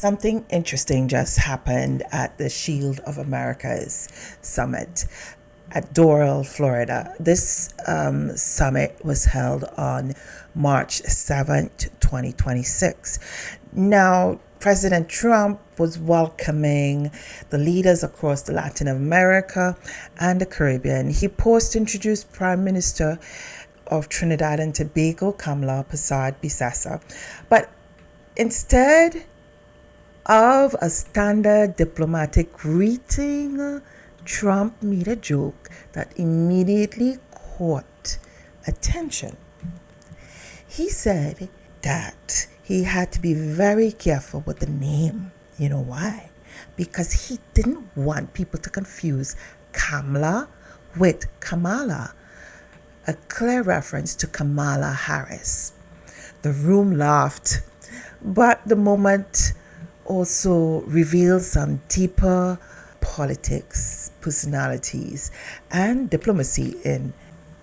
Something interesting just happened at the Shield of America's summit at Doral, Florida. This summit was held on March 7th, 2026. Now, President Trump was welcoming the leaders across the Latin America and the Caribbean. He paused to introduce Prime Minister of Trinidad and Tobago, Kamla Persad-Bissessar. But instead of a standard diplomatic greeting, Trump made a joke that immediately caught attention. He said that he had to be very careful with the name. You know why? Because he didn't want people to confuse Kamla with Kamala, a clear reference to Kamala Harris. The room laughed, but the moment also reveals some deeper politics, personalities, and diplomacy in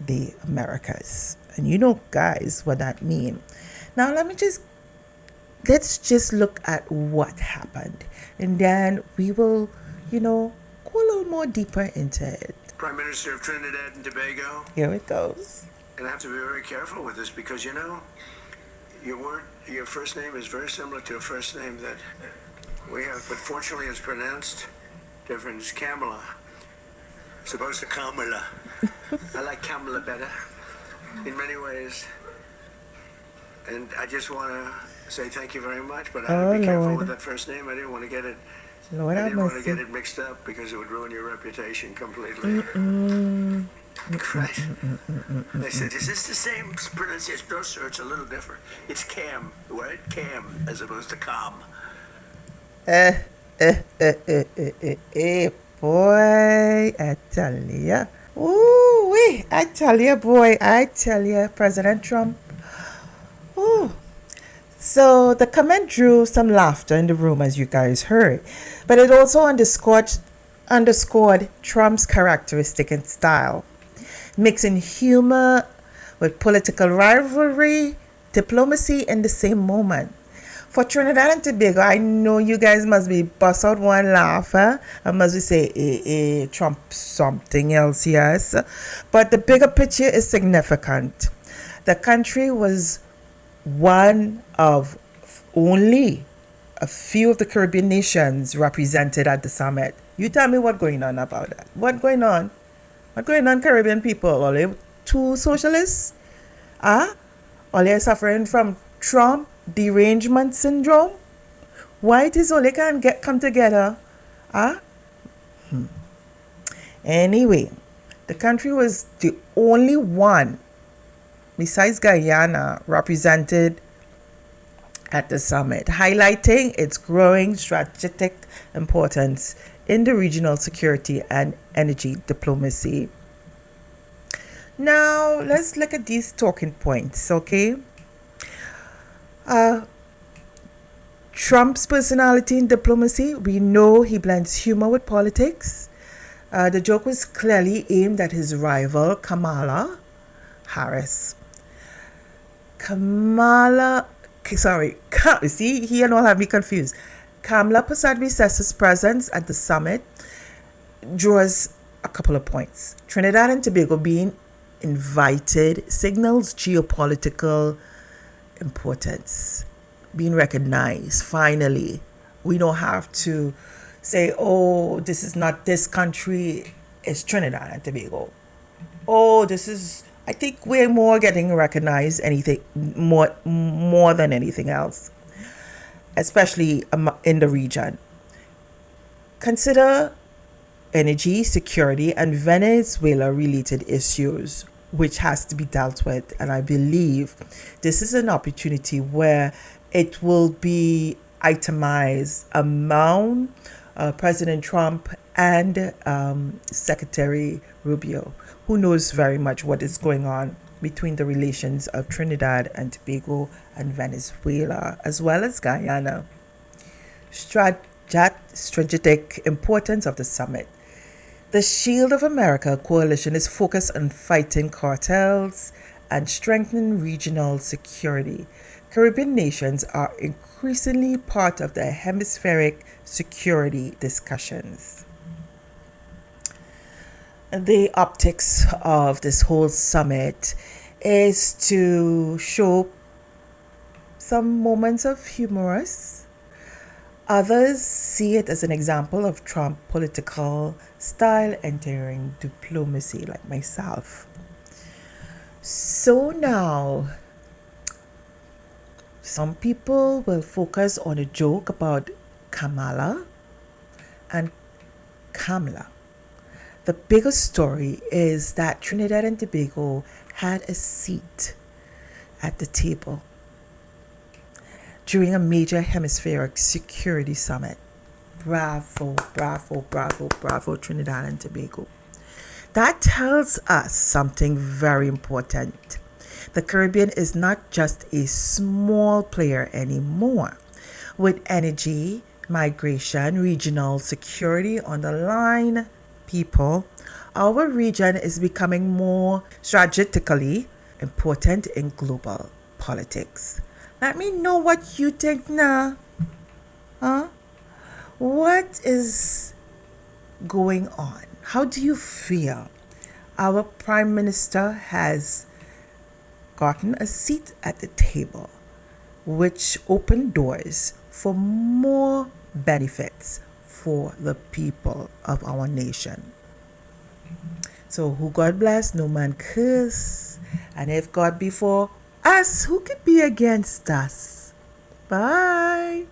the Americas. And you know, guys, what that means. Now, let's just look at what happened. And then we will, go a little more deeper into it. Prime Minister of Trinidad and Tobago. Here it goes. And I have to be very careful with this because, your first name is very similar to a first name that we have, but fortunately it's pronounced different. It's Kamala. It's supposed to Kamala. I like Kamala better in many ways. And I just want to say thank you very much, but I have to be careful with that first name. I didn't want to get it. I didn't want to get it mixed up because it would ruin your reputation completely. Christ. They said, is this the same pronunciation? No, sir, it's a little different. It's Cam, right? Cam, as opposed to Calm. Boy, I tell ya. Ooh, I tell ya, boy, I tell ya, President Trump. Ooh. So the comment drew some laughter in the room, as you guys heard, but it also underscored Trump's characteristic and style, mixing humor with political rivalry, diplomacy in the same moment. For Trinidad and Tobago, I know you guys must be bust out one laugh, huh? I must be say, Trump something else, yes. But the bigger picture is significant. The country was one of only a few of the Caribbean nations represented at the summit. You tell me what's going on about that. What going on? What going on, Caribbean people? Are they too socialists? Are they suffering from Trump derangement syndrome? Why it is all they can come together? Anyway, the country was the only one besides Guyana represented at the summit, highlighting its growing strategic importance in the regional security and energy diplomacy. Now, let's look at these talking points, okay? Trump's personality in diplomacy, we know he blends humor with politics. The joke was clearly aimed at his rival, Kamala Harris. See, he and all have me confused. Kamla Persad-Bissessar's presence at the summit draws a couple of points. Trinidad and Tobago being invited signals geopolitical importance, being recognized. Finally, we don't have to say, oh, this is not this country, it's Trinidad and Tobago. Oh, this is, I think we're more getting recognized more than anything else, especially in the region. Consider energy, security, and Venezuela-related issues, which has to be dealt with. And I believe this is an opportunity where it will be itemized among President Trump and Secretary Rubio, who knows very much what is going on between the relations of Trinidad and Tobago and Venezuela, as well as Guyana. Strategic importance of the summit. The Shield of America coalition is focused on fighting cartels and strengthen regional security. Caribbean nations are increasingly part of the hemispheric security discussions. The optics of this whole summit is to show some moments of humorous. Others see it as an example of Trump political style entering diplomacy, like myself. So now, some people will focus on a joke about Kamala and Kamla. The bigger story is that Trinidad and Tobago had a seat at the table during a major hemispheric security summit. Bravo, bravo, bravo, bravo, Trinidad and Tobago. That tells us something very important. The Caribbean is not just a small player anymore. With energy, migration, regional security on the line, people, our region is becoming more strategically important in global politics. Let me know what you think now. Huh? What is going on? How do you feel? Our Prime Minister has gotten a seat at the table, which opened doors for more benefits for the people of our nation. So who God bless, no man curse. And if God be for us, who could be against us? Bye.